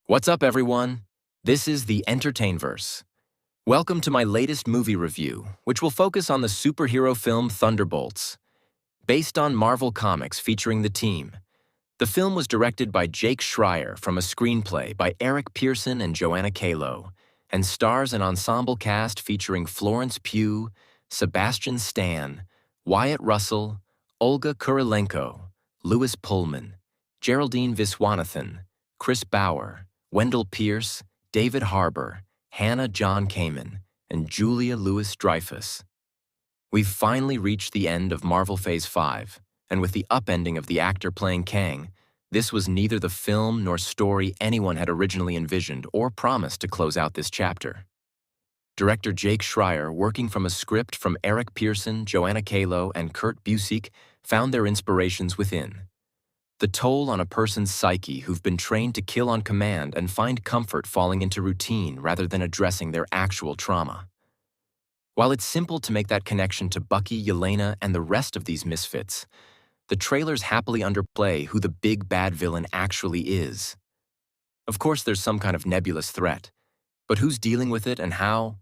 What's up, everyone? This is the Entertainverse. Welcome to my latest movie review, which will focus on the superhero film Thunderbolts. Based on Marvel Comics featuring the team, the film was directed by Jake Schreier from a screenplay by Eric Pearson and Joanna Kalo, and stars an ensemble cast featuring Florence Pugh, Sebastian Stan, Wyatt Russell, Olga Kurilenko, Louis Pullman, Geraldine Viswanathan, Chris Bauer, Wendell Pierce, David Harbour, Hannah John Kamen, and Julia Louis-Dreyfus. We've finally reached the end of Marvel Phase 5, and with the upending of the actor playing Kang, this was neither the film nor story anyone had originally envisioned or promised to close out this chapter. Director Jake Schreier, working from a script from Eric Pearson, Joanna Kalo, and Kurt Busiek, found their inspirations within. The toll on a person's psyche who've been trained to kill on command and find comfort falling into routine rather than addressing their actual trauma. While it's simple to make that connection to Bucky, Yelena, and the rest of these misfits, the trailers happily underplay who the big bad villain actually is. Of course, there's some kind of nebulous threat, but who's dealing with it and how,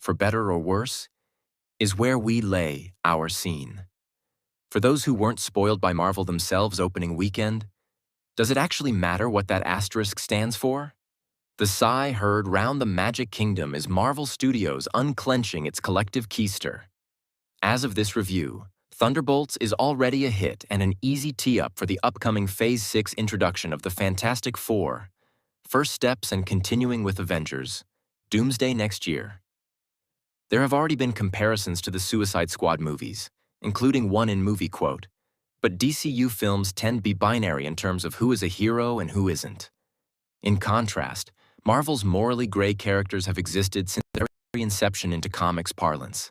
for better or worse, is where we lay our scene. For those who weren't spoiled by Marvel themselves opening weekend, does it actually matter what that asterisk stands for? The sigh heard round the Magic Kingdom is Marvel Studios unclenching its collective keister. As of this review, Thunderbolts is already a hit and an easy tee-up for the upcoming Phase 6 introduction of the Fantastic Four, first steps and continuing with Avengers, Doomsday next year. There have already been comparisons to the Suicide Squad movies, including one in movie quote, but DCU films tend to be binary in terms of who is a hero and who isn't. In contrast, Marvel's morally gray characters have existed since their inception into comics parlance.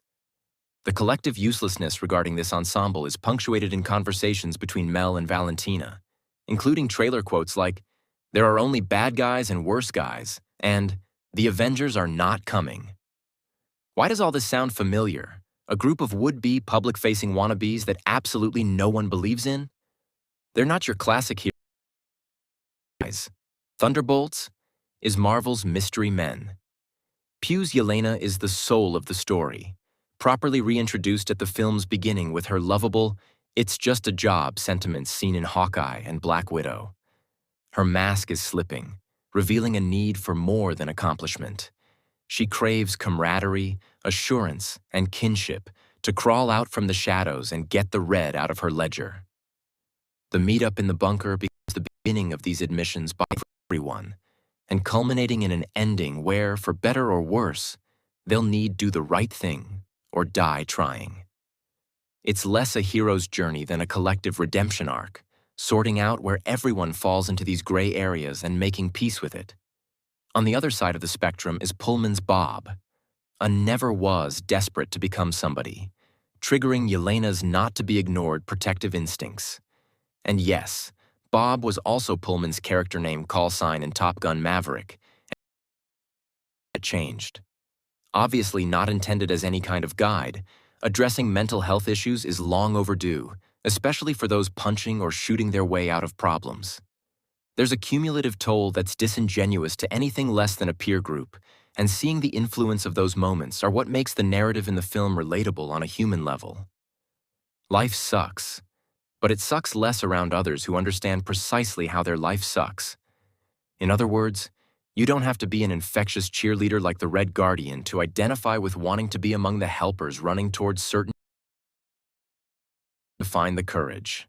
The collective uselessness regarding this ensemble is punctuated in conversations between Mel and Valentina, including trailer quotes like, "There are only bad guys and worse guys," and "The Avengers are not coming." Why does all this sound familiar? A group of would-be public-facing wannabes that absolutely no one believes in? They're not your classic heroes. Thunderbolts is Marvel's mystery men. Pugh's Yelena is the soul of the story, properly reintroduced at the film's beginning with her lovable, "it's just a job" sentiments seen in Hawkeye and Black Widow. Her mask is slipping, revealing a need for more than accomplishment. She craves camaraderie, assurance, and kinship to crawl out from the shadows and get the red out of her ledger. The meetup in the bunker becomes the beginning of these admissions by everyone, and culminating in an ending where, for better or worse, they'll need do the right thing or die trying. It's less a hero's journey than a collective redemption arc, sorting out where everyone falls into these gray areas and making peace with it. On the other side of the spectrum is Pullman's Bob, a never-was desperate to become somebody, triggering Yelena's not-to-be-ignored protective instincts. And yes, Bob was also Pullman's character name call sign in Top Gun Maverick, and it changed. Obviously not intended as any kind of guide, addressing mental health issues is long overdue, especially for those punching or shooting their way out of problems. There's a cumulative toll that's disingenuous to anything less than a peer group, and seeing the influence of those moments are what makes the narrative in the film relatable on a human level. Life sucks, but it sucks less around others who understand precisely how their life sucks. In other words, you don't have to be an infectious cheerleader like the Red Guardian to identify with wanting to be among the helpers running towards certain to find the courage.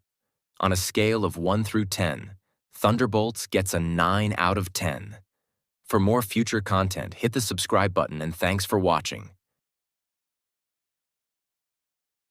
On a scale of 1 through 10, Thunderbolts gets a 9 out of 10. For more future content, hit the subscribe button and thanks for watching.